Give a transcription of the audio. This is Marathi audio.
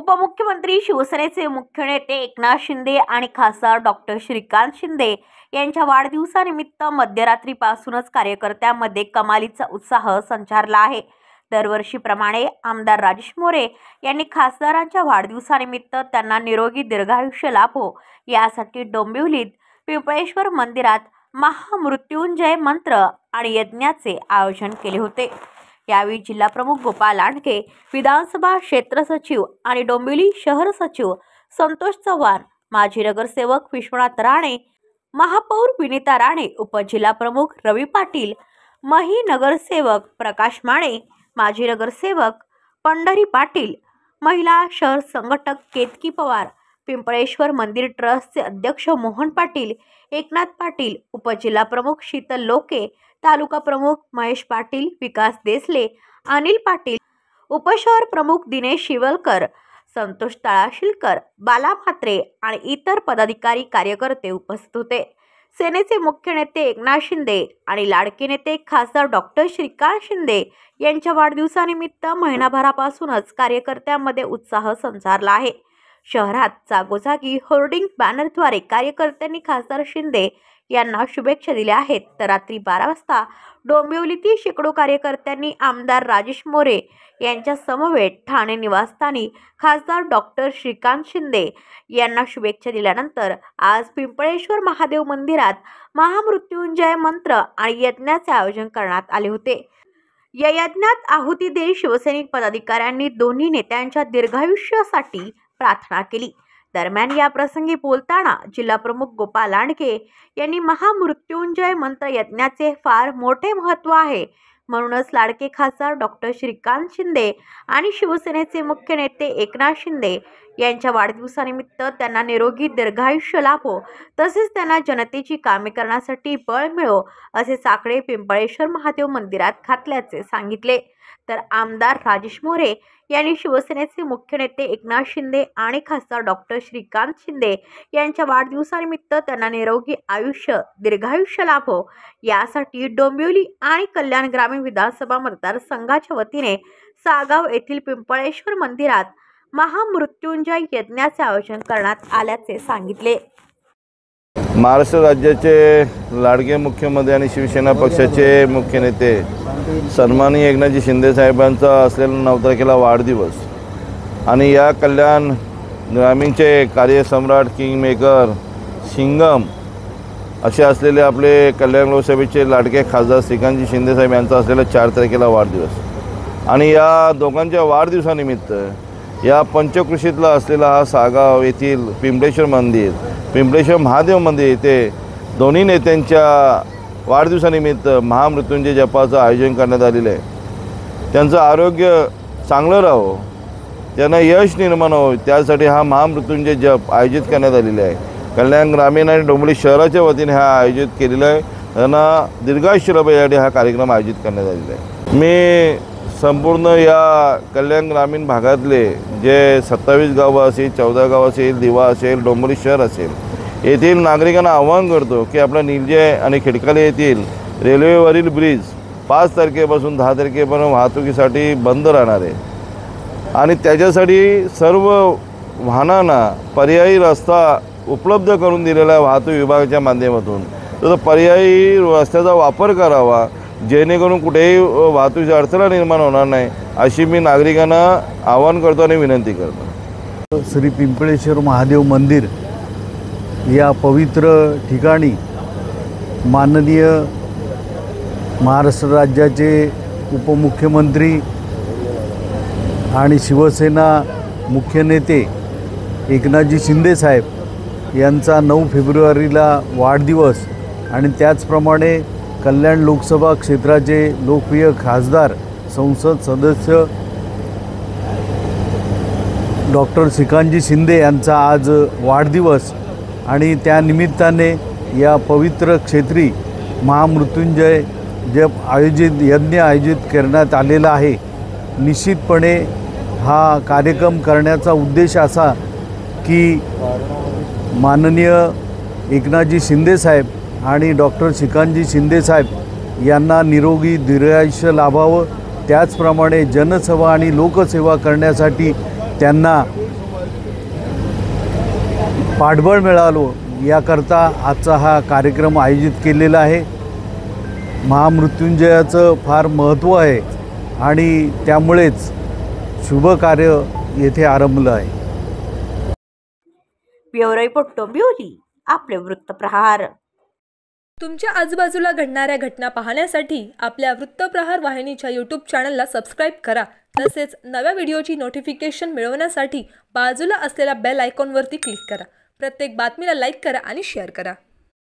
उपमुख्यमंत्री शिवसेनेचे मुख्य नेते एकनाथ शिंदे आणि खासदार डॉक्टर श्रीकांत शिंदे यांच्या वाढदिवसानिमित्त मध्यरात्रीपासूनच कार्यकर्त्यांमध्ये कमालीचा उत्साह संचारला आहे। दरवर्षीप्रमाणे आमदार राजेश मोरे यांनी खासदारांच्या वाढदिवसानिमित्त त्यांना निरोगी दीर्घायुष्य लाभो यासाठी डोंबिवलीत पिंपळेश्वर मंदिरात महामृत्युंजय मंत्र आणि यज्ञाचे आयोजन केले होते। यावेळी जिल्हाप्रमुख गोपाल लांडगे, विधानसभा क्षेत्र सचिव आणि डोंबिवली शहर सचिव संतोष चव्हाण, माजी नगरसेवक विश्वनाथ राणे, महापौर विनीता राणे, उपजिल्हाप्रमुख रवी पाटील, मही नगरसेवक प्रकाश माने, माजी नगरसेवक पंढरी पाटील, महिला शहर संघटक केतकी पवार, पिंपळेश्वर मंदिर ट्रस्टचे अध्यक्ष मोहन पाटील, एकनाथ पाटील, उपजिल्हाप्रमुख शीतल लोके, तालुका प्रमुख महेश पाटील, विकास देसले, अनिल पाटील, उपशहर प्रमुख दिनेश शिवलकर, संतोष तळाशिलकर, बाला म्हात्रे आणि इतर पदाधिकारी कार्यकर्ते उपस्थित होते। सेनेचे मुख्य नेते एकनाथ शिंदे आणि लाडके नेते खासदार डॉक्टर श्रीकांत शिंदे यांच्या वाढदिवसानिमित्त महिनाभरापासूनच कार्यकर्त्यांमध्ये उत्साह संचारला आहे। शहरात जागोजागी होर्डिंग बॅनरद्वारे कार्यकर्त्यांनी खासदार शिंदे यांना शुभेच्छा दिल्या आहेत। तर रात्री 12 वाजता डोंबिवलीतील शेकडो कार्यकर्त्यांनी आमदार राजेश मोरे यांच्या समवेत ठाणे निवासस्थानी खासदार डॉक्टर श्रीकांत शिंदे यांना शुभेच्छा दिल्यानंतर आज पिंपळेश्वर महादेव मंदिरात महामृत्युंजय मंत्र आणि यज्ञाचे आयोजन करण्यात आले होते। या यज्ञात आहुती देत शिवसैनिक पदाधिकाऱ्यांनी दोन्ही नेत्यांच्या दीर्घायुष्यासाठी प्रार्थना केली। दरम्यान या प्रसंगी बोलताना जिल्हाप्रमुख गोपाल लांडगे यांनी महामृत्युंजय मंत्र यज्ञाचे फार मोठे महत्त्व आहे, म्हणूनच लाडके खासदार डॉक्टर श्रीकांत शिंदे आणि शिवसेनेचे मुख्य नेते एकनाथ शिंदे यांच्या वाढदिवसानिमित्त त्यांना निरोगी दीर्घायुष्य लाभो तसेच त्यांना जनतेची कामे करण्यासाठी बळ मिळो असे साकडे पिंपळेश्वर महादेव मंदिरात घातल्याचे सांगितले। तर आमदार राजेश मोरे यांनी शिवसेनेचे मुख्य नेते एकनाथ शिंदे आणि खासदार डॉक्टर श्रीकांत शिंदे यांच्या वाढदिवसानिमित्त त्यांना निरोगी आयुष्य दीर्घायुष्य लाभो यासाठी डोंबिवली आणि कल्याण ग्रामीण विधानसभा मतदारसंघाच्या वतीने सागाव येथील पिंपळेश्वर मंदिरात महामृत्युंजय यज्ञाचे आयोजन करण्यात आल्याचे सांगितले। महाराष्ट्र राज्याचे लाडके मुख्यमंत्री आणि शिवसेना पक्षाचे मुख्य नेते सन्माननीय एकनाथजी शिंदे साहेबांचा असलेला 9 तारखेला वाढदिवस आणि या कल्याण ग्रामीणचे कार्यसम्राट किंगमेकर सिंगम असे असलेले आपले कल्याण लोकसभेचे लाडके खासदार श्रीकांतजी शिंदे साहेब यांचा असलेला 4 तारखेला वाढदिवस आणि या दोघांच्या वाढदिवसानिमित्त या पंचकृषीतला असलेला हा सागाव येथील पिंपळेश्वर महादेव मंदिर येथे दोन्ही नेत्यांच्या वाढदिवसानिमित्त महामृत्युंजय जपाचं आयोजन करण्यात आलेलं आहे। त्यांचं आरोग्य चांगलं राहो, त्यांना यश निर्माण हो त्यासाठी हा महामृत्युंजय जप आयोजित करण्यात आलेला आहे। कल्याण ग्रामीण आणि डोंबिवली शहराच्या वतीने हा आयोजित केलेला आहे। त्यांना दीर्घायुष्य लाभो यासाठी हा कार्यक्रम आयोजित करण्यात आलेला आहे। मी संपूर्ण या कल्याण ग्रामीण भागातले जे 27 गावं असेल, 14 गावं असेल, दिवा असेल, डोंबिवली शहर असेल येथील नागरिकांना आवाहन करतो की आपला निलजे आणि खिडकाले येथील रेल्वेवरील ब्रिज 5 तारखेपासून 10 तारखेपर्यंत वाहतुकीसाठी बंद राहणार आहे आणि त्याच्यासाठी सर्व वाहनांना पर्यायी रस्ता उपलब्ध करून दिलेला आहे वाहतूक विभागाच्या माध्यमातून। तर पर्यायी रस्त्याचा वापर करावा जेणेकरून कुठेही वाहतुकीची अडथळा निर्माण होणार नाही अशी मी नागरिकांना आवाहन करतो आणि विनंती करतो। श्री पिंपळेश्वर महादेव मंदिर या पवित्र ठिकाणी माननीय महाराष्ट्र राज्याचे उपमुख्यमंत्री आणि शिवसेना मुख्य नेते एकनाथजी शिंदे साहेब यांचा 9 फेब्रुवारीला वाढदिवस आणि त्याचप्रमाणे कल्याण लोकसभा क्षेत्राचे लोकप्रिय खासदार संसद सदस्य डॉक्टर श्रीकांतजी शिंदे यांचा आज वाढदिवस आणि त्यानिमित्ताने या पवित्र क्षेत्री महामृत्युंजय जप यज्ञ आयोजित करण्यात आलेला आहे। निश्चितपणे हा कार्यक्रम करण्याचा उद्देश असा की माननीय एकनाथजी शिंदे साहेब आणि डॉक्टर श्रीकांतजी शिंदे साहेब यांना निरोगी दीर्घायुष्य लाभावं, त्याचप्रमाणे जनसेवा आणि लोकसेवा करण्यासाठी त्यांना पाठबळ मिळालं याकरता आजचा हा कार्यक्रम आयोजित केलेला आहे. महामृत्युंजयाचं फार महत्त्व आहे आणि त्यामुळेच शुभ कार्य येथे आरंभलं आहे. ब्युरो रिपोर्ट डोंबिवली, आपले वृत्तप्रहार. तुमच्या आजूबाजूला घडणाऱ्या घटना पाहण्यासाठी आपल्या वृत्तप्रहार वाहिनीच्या यूट्यूब चॅनलला सबस्क्राईब करा. तसेच नव्या व्हिडिओची नोटिफिकेशन मिळवण्यासाठी बाजूला असलेल्या बेल आयकॉनवरती क्लिक करा. प्रत्येक बातमीला लाईक करा आणि शेअर करा.